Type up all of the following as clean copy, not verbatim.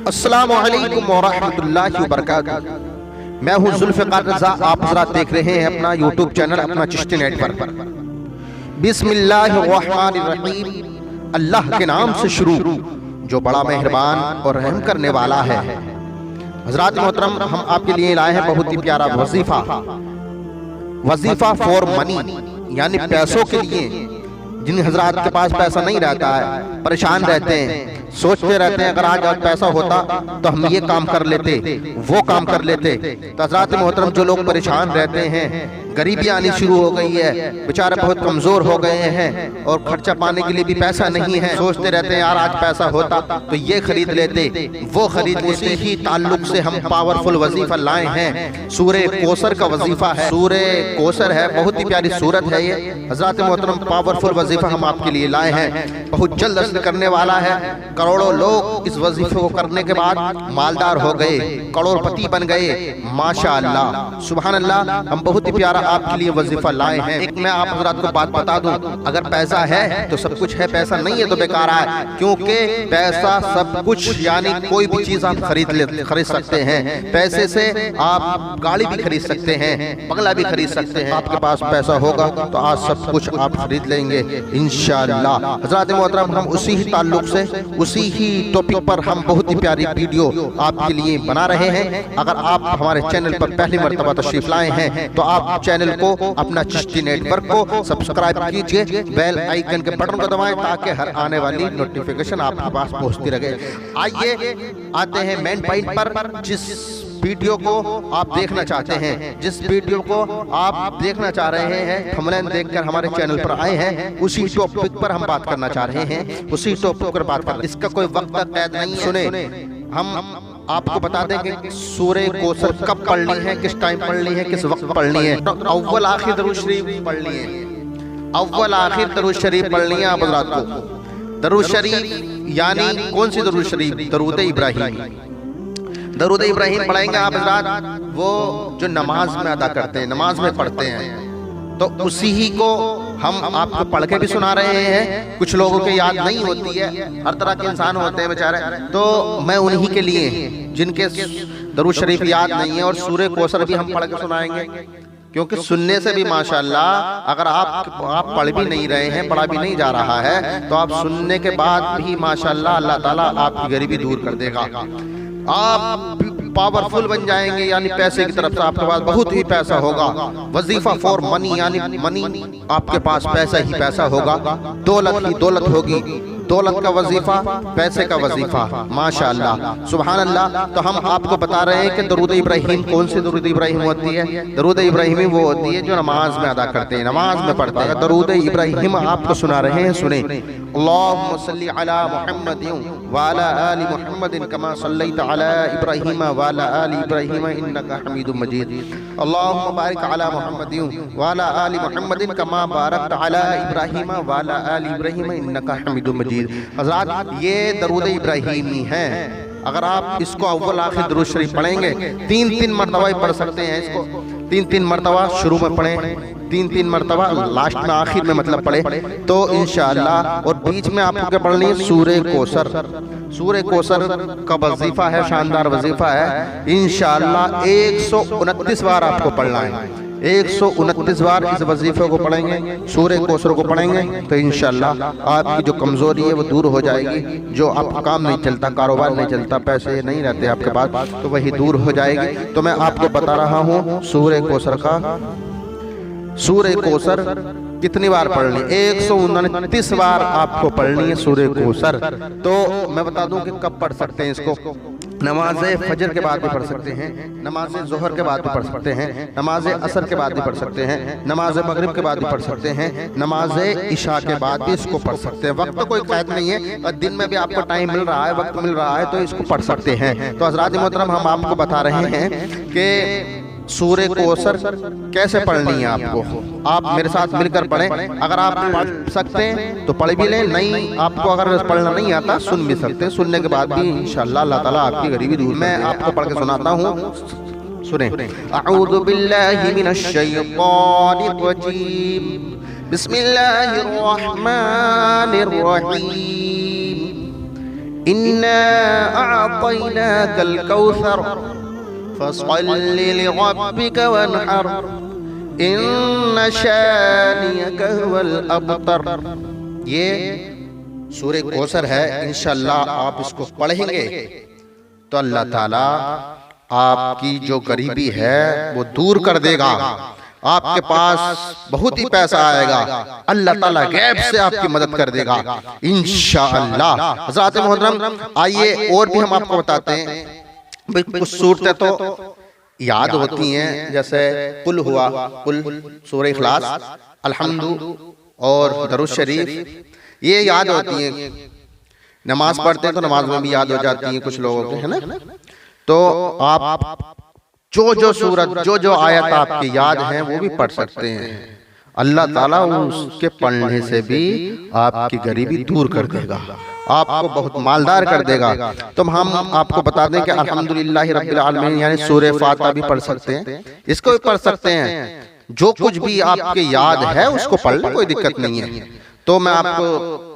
अस्सलामु अलैकुम वरहमतुल्लाहि वबरकातुहू। मैं हूँ जुल्फ़िकार रज़ा। आप हज़रात देख रहे हैं अपना यूट्यूब चैनल अपना चिश्ती नेटवर्क पर। बिस्मिल्लाहिर्रहमानिर्रहीम। अल्लाह के नाम से शुरू जो बड़ा मेहरबान और रहम करने वाला है। हज़रात मोहतरम, हम आपके लिए लाए हैं बहुत ही प्यारा वजीफा फॉर मनी, यानी पैसों के लिए। जिन हजरात के पास पैसा नहीं रहता है, परेशान रहते हैं, सोचते रहते हैं अगर आज पैसा होता तो हम ये काम कर लेते, वो काम कर लेते। तो हजरात मोहतरम, जो लोग परेशान रहते हैं, गरीबी आनी शुरू हो गई है, बेचारे बहुत कमजोर हो गए हैं और खर्चा पाने के लिए भी पैसा नहीं है, सोचते रहते हैं यार आज पैसा होता तो ये खरीद लेते, वो खरीद लेते। ही ताल्लुक से हम पावरफुल वजीफा लाए हैं। सूरे कौसर का वजीफा है, सूरे कौसर है, बहुत ही प्यारी सूरत है ये। हजरात मोहतरम, पावरफुल वजीफा हम आपके लिए लाए हैं, बहुत जल्द असर करने वाला है। करोड़ों लोग इस वजीफे को करने के बाद मालदार हो गए, करोड़पति बन गए, माशाअल्लाह, सुभान अल्लाह। हम बहुत ही प्यारा आपके लिए वजीफा लाए हैं। एक मैं आप हज़रात को बात बता दूं, अगर पैसा है तो सब कुछ है, पैसा नहीं है तो बेकार है, क्योंकि पैसा सब कुछ, यानी कोई भी चीज आप खरीद सकते हैं। पैसे से आप गाड़ी भी खरीद सकते हैं, बंगला भी खरीद सकते हैं। आपके पास पैसा होगा तो आज सब कुछ आप खरीद लेंगे इंशाअल्लाह। हज़रात मोहतरम, हम उसी ही ताल्लुक से, उसी ही टॉपिक पर हम बहुत ही प्यारी वीडियो आपके लिए बना रहे हैं। अगर आप हमारे चैनल पर पहली मर्तबा तशरीफ लाए हैं तो आप चैनल को, अपना चिश्ती नेटवर्क को सब्सक्राइब कीजिए, बेल आइकन के बटन को दबाएं ताकि हर आने वाली नोटिफिकेशन आपके पास पहुंचती रहे। आइए आते हैं मेन पॉइंट पर। जिस वीडियो को आप देखना चाहते हैं, जिस वीडियो को आप देखना चाह रहे हैं, थंबनेल देखकर हमारे चैनल पर आए हैं, उसी टॉपिक पर हम बात करना चाह रहे हैं, उसी टॉपिक पर बात कर। इसका कोई वक्त कैद नहीं है। सुने, हम आपको बता दें कि सूरे कौसर कब पढ़नी है, किस टाइम पढ़नी है, किस वक्त पढ़नी है। तो अव्वल आखिर दरूद शरीफ पढ़नी है, अव्वल आखिर दरूद शरीफ पढ़नी है आप हज़रात को। दरूद शरीफ यानी कौन सी दरूद शरीफ? दरूद इब्राहिम। दरूद इब्राहिम पढ़ेंगे आप हज़रात, वो जो नमाज में अदा करते हैं, नमाज में पढ़ते हैं, तो उसी ही को हम आपको पढ़ के भी सुना रहे हैं। कुछ लोगों के याद नहीं होती है, हर तरह के इंसान होते हैं बेचारे, तो मैं उन्हीं के लिए जिनके दरूद शरीफ याद नहीं है और सूरे कौसर भी हम पढ़ के सुनाएंगे, क्योंकि सुनने से भी माशाअल्लाह, अगर आप पढ़ भी नहीं रहे हैं, पढ़ा भी नहीं जा रहा है, तो आप सुनने के बाद भी माशाअल्लाह अल्लाह ताला आपकी गरीबी दूर कर देगा। आप पावरफुल बन जाएंगे, यानी पैसे की तरफ से आपके पास बहुत ही पैसा होगा। वजीफा फॉर मनी, यानी मनी, आपके पास पैसा ही पैसा होगा, दौलत ही दौलत होगी, दौलत का वजीफा, पैसे का वजीफा, माशाअल्लाह, सुभान अल्लाह। तो हम आपको बता रहे हैं कि दरूद इब्राहिम, कौन सी दरूद इब्राहिम होती है? दरूद इब्राहिम वो होती है जो नमाज में अदा करते हैं, नमाज में पढ़ते हैं। दरूद इब्राहिम आपको सुना रहे हैं, सुने। अल्लाहुम्मा सल्ली अला मुहम्मदिन व अला आलि मुहम्मदिन कमा सल्लैता अला इब्राहिम व अला आलि इब्राहिम इन्नका हमीदुम मजीद। अल्लाहुम्मा बारिक अला मुहम्मदिन व अला आलि मुहम्मदिन कमा बारकता अला इब्राहिम व अला आलि इब्राहिम इन्नका हमीदुम मजीद। हज़रात, ये दरूद इब्राहिमी है। अगर आप इसको अव्वल आखिर दरूद शरीफ पढ़ेंगे, 3-3 मरतबा पढ़ सकते हैं इसको। 3-3 मरतबा शुरू में पढ़ें, 3-3 मरतबा लास्ट में, आखिर में मतलब पढ़े तो इंशाअल्लाह। और बीच में आपको क्या पढ़नी है? सूरे कौसर। सूरे कौसर का वजीफा है, शानदार वजीफा है। इंशाअल्लाह 129 बार आपको पढ़ना है, 129 बार इस वजीफे को पढ़ेंगे, सूरे कौसर को पढ़ेंगे तो इंशाअल्लाह आपकी जो कमजोरी है वो दूर हो जाएगी। जो आपका काम नहीं चलता, कारोबार नहीं चलता, पैसे नहीं रहते आपके पास, तो वही दूर हो जाएगी। तो मैं आपको बता रहा हूँ सूरे कौसर का, सूरे कौसर कितनी बार पढ़नी? 129 बार आपको पढ़नी है सूरे कौसर। तो मैं बता दूं कि कब पढ़ सकते हैं इसको। नमाज फजर के बाद भी पढ़ सकते हैं, नमाज जोहर के बाद भी पढ़ सकते हैं, नमाज असर के बाद भी पढ़ सकते हैं, नमाज मगरिब के बाद भी पढ़ सकते हैं, नमाज इशा के बाद भी इसको पढ़ सकते हैं। वक्त कोई कैद नहीं है, और दिन में भी आपको टाइम मिल रहा है, वक्त मिल रहा है तो इसको पढ़ सकते हैं। तो हज़रात मोहतरम, हम आपको बता रहे हैं कि सूरे कौसर कैसे पढ़नी है आपको। आप मेरे साथ मिलकर पढ़ें। अगर आप पढ़ सकते हैं तो पढ़ भी लें, नहीं आपको अगर पढ़ना नहीं आता सुन भी सकते हैं। सुनने के बाद भी इंशाअल्लाह अल्लाह ताला आपकी गरीबी दूर। मैं आपको पढ़ के सुनाता हूँ, सुने। अऊज़ु बिल्लाहि मिनश शैतानिर रजीम, बिस्मिल्लाहिर रहमानिर रहीम। इन्ना अअतैनाकल कौसर फसल्लि लिरब्बिका वन्हर इन्न शानियक हुवल अबतर। ये सूरह कौसर है। इंशाअल्लाह आप इसको पढ़ेंगे तो अल्लाह ताला आपकी जो गरीबी है वो दूर कर देगा। आपके पास बहुत ही पैसा आएगा, अल्लाह ताला गैब से आपकी मदद कर देगा इंशाअल्लाह। हज़रात मोहतरम, आइए और भी हम आपको बताते हैं। कुछ सूरतें तो याद होती हैं, जैसे कुल हुआ, कुल, सूरह इखलास, अलहम्दु और दरूद शरीफ, ये याद होती हैं। नमाज पढ़ते हैं तो नमाज में भी याद हो जाती हैं कुछ लोगों को, है ना। तो आप जो सूरत, जो आयत आपकी याद हैं वो भी पढ़ सकते हैं। अल्लाह ताला उसके पढ़ने से भी आपकी गरीबी दूर कर देगा, आपको बहुत मालदार कर देगा। तो हम आपको बता दें कि अल्हम्दुलिल्लाहि रब्बिल आलमीन यानी सूरह फातिहा भी पढ़ सकते हैं, इसको भी पढ़ सकते हैं। जो कुछ भी आपके याद है उसको पढ़ ले, कोई दिक्कत नहीं है। तो मैं आपको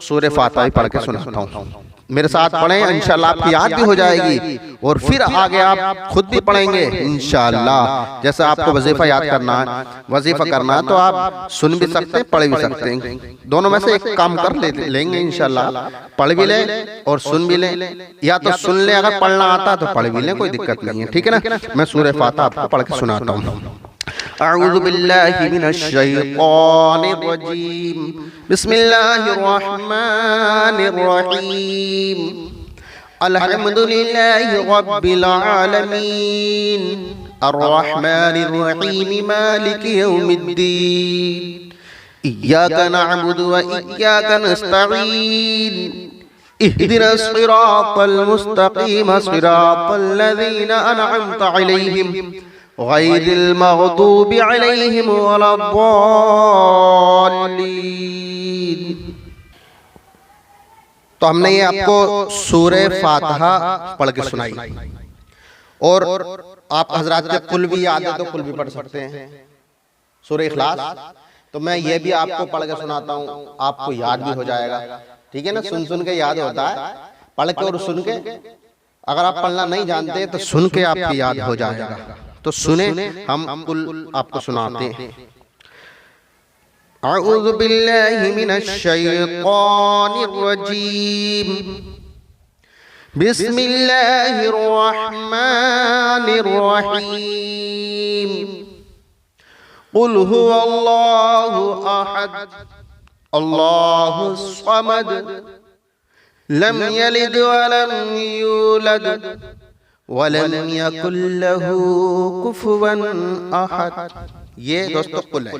सूरह फातिहा पढ़ के सुनाता हूँ, मेरे साथ पढ़ें, इंशाअल्लाह आपकी याद भी हो जाएगी और फिर आगे आप खुद भी पढ़ेंगे इंशाअल्लाह। जैसे आपको वजीफा याद करना है, वजीफा करना है, तो आप सुन भी सकते हैं, पढ़ भी सकते हैं। दोनों में से एक काम कर लेंगे इंशाअल्लाह, पढ़ भी लें और सुन भी लें, या तो सुन लें, अगर पढ़ना आता तो पढ़ भी लें, कोई दिक्कत नहीं है, ठीक है ना। मैं सूरह फातिहा आपको पढ़ के सुनाता हूँ। अऊज़ु बिल्लाहि मिनश शैतानिर रजीम, बिस्मिल्लाहिर रहमानिर रहीम, अल्हम्दुलिल्लाहि रब्बिल आलमीन, अर्रहमानिर रहीम, मालिकि यौमिद्दीन, इय्याका नअबुदु व इय्याका नस्तईन, इहदिनस सिरातल मुस्तकीम, सिरातल लज़ीना अनअमता अलैहिम गैरिल मग़दूबि अलैहिम वलद्दाल्लीन। तो हमने ये आपको सूरह फातिहा पढ़ के सुनाई, और आप हजरात के कुल भी याद है तो कुल भी पढ़ सकते हैं, सूरह इखलास। तो मैं ये भी आपको पढ़ के सुनाता हूँ, आपको याद भी हो जाएगा, ठीक है ना। सुन के याद होता है, पढ़ के और सुन के। अगर आप पढ़ना नहीं जानते तो सुन के आपकी याद हो जाएगा। तो सुने, हम कुल आपको सुनाते हैं। अऊज़ु बिल्लाहि मिनश शैतानिर रजीम, बिस्मिल्लाहिर रहमानिर रहीम, कुल हुवल्लाहु अहद, अल्लाहुस समद, लम यलिद व लम यूलद वलम यकुल लहू कुफुवन अहद। ये दोस्तों कुल है,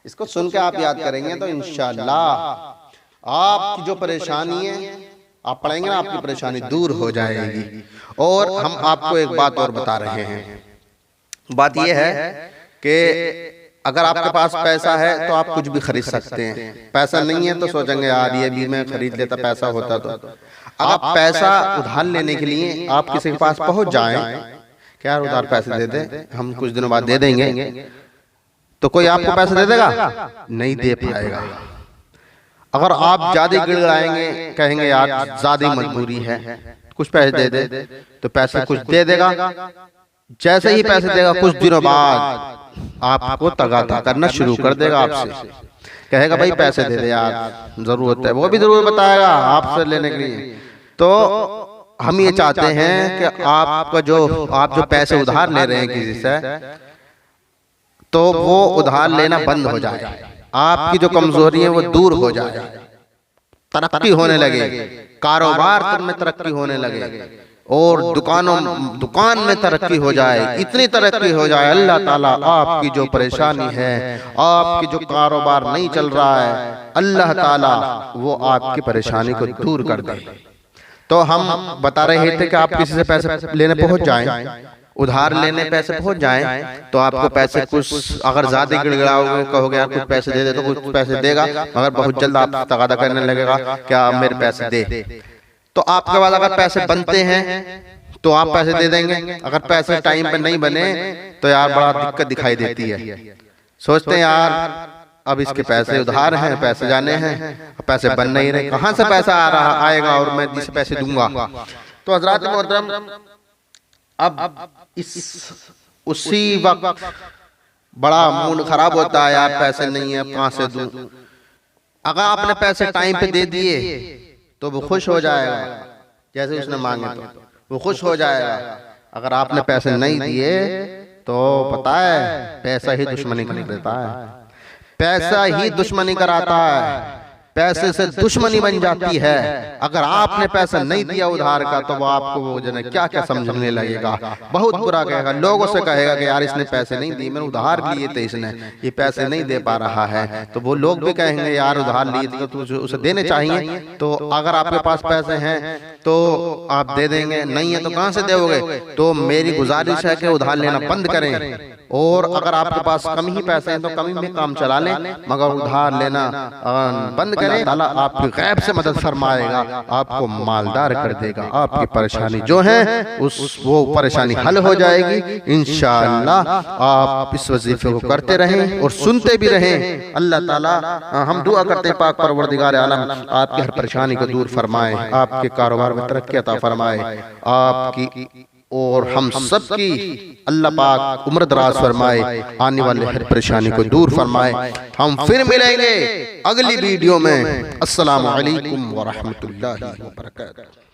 इसको सुन के आप याद करेंगे तो इंशाअल्लाह आपकी जो परेशानी है, आप पढ़ेंगे ना, आपकी परेशानी दूर हो जाएगी। और हम आपको एक बात और बता रहे हैं, बात यह है कि अगर आपके पास पैसा है तो आप कुछ भी खरीद सकते हैं। पैसा नहीं है तो सोचेंगे यार ये भी मैं खरीद लेता, पैसा होता तो। आप पैसा उधार लेने के लिए आप किसी के पास पहुंच जाएं, क्या यार उधार पैसे दे दे, हम कुछ दिनों बाद दे देंगे, तो कोई आपको पैसा दे देगा? नहीं दे पाएगा। अगर आप ज्यादा गिड़गिड़ाएंगे, कहेंगे यार ज्यादा मजबूरी है, कुछ पैसे दे दे, तो पैसे कुछ दे देगा। जैसे ही पैसे देगा कुछ दिनों बाद आपको तगादा करना शुरू कर देगा आपसे, कहेगा भाई पैसे दे दे यार, जरूरत है, वो भी जरूर बताएगा आपसे लेने के लिए। तो हम ये चाहते हैं कि आप जो पैसे उधार ले रहे हैं किसी से, तो वो उधार लेना बंद हो जाए, आपकी जो कमजोरी है वो दूर हो जाए, तरक्की होने लगे, कारोबार में तरक्की होने लगे, और दुकान में तरक्की हो जाए, इतनी तरक्की हो जाए अल्लाह ताला आपकी जो परेशानी है, आपकी जो कारोबार नहीं चल रहा है, अल्लाह ताला वो आपकी परेशानी को दूर कर दे। तो हम बता रहे थे कि आप किसी से पैसे लेने पहुंच जाएं, उधार लेने पैसे पहुंच जाएं, तो आपको पैसे कुछ अगर ज्यादा गिड़गिड़ाओगे, कहोगे यार कुछ पैसे दे दे, तो कुछ पैसे देगा, मगर बहुत जल्द आप तगादा करने लगेगा क्या मेरे पैसे दे। तो आपके पास अगर पैसे बनते हैं तो आप पैसे दे देंगे, अगर पैसे टाइम पे नहीं बने तो यार बड़ा दिक्कत दिखाई देती है। सोचते हैं यार अब इसके पैसे उधार हैं, पैसे जाने हैं, पैसे बन नहीं रहे, कहाँ से पैसा आ रहा आएगा और मैं जिस पैसे दूंगा। तो हजरात मोहतरम, अब उसी वक्त बड़ा मूड खराब होता है, यार पैसे नहीं है, अब कहाँ से दूं। अगर आपने पैसे टाइम पे दे दिए तो वो खुश हो जाएगा, जैसे उसने मांगे तो वो खुश हो जाएगा। अगर आपने पैसे नहीं दिए तो पता है पैसा ही दुश्मनी कर देता है, पैसा ही दुश्मनी कराता है, पैसे से दुश्मनी बन जाती है। अगर आपने पैसा नहीं दिया उधार का तो वो आपको वो जो है क्या क्या समझने लगेगा, बहुत बुरा कहेगा, लोगों से कहेगा कि यार इसने पैसे नहीं दिए, मैंने उधार लिए थे, इसने ये पैसे नहीं दे पा रहा है। तो वो लोग भी कहेंगे यार उधार लिए थे तो उसे देने चाहिए। तो अगर आपके पास पैसे हैं तो आप दे देंगे, नहीं है तो कहाँ से दोगे। तो मेरी गुजारिश है कि उधार लेना बंद करें, और अगर आपके पास कम ही पैसे हैं तो कमी में काम चला लें, मगर उधार लेना बंद करें। ताला आपकी गैब से मदद फरमाएगा, आपको मालदार कर देगा, आपकी परेशानी जो है वो परेशानी हल हो जाएगी इंशाअल्लाह। आप इस वजीफे को करते रहें और सुनते भी रहें। अल्लाह ताला, हम दुआ करते हैं पाक परवरदिगार आलम आपकी हर परेशानी को दूर फरमाए, आपके कारोबार में तरक्की अता फरमाए, आपकी और हम सब की अल्लाह पाक उम्र दराज फरमाए, आने वाले हर परेशानी को दूर फरमाए। हम फिर मिलेंगे अगली वीडियो में। अस्सलामु अलैकुम व रहमतुल्लाहि व बरकातहू।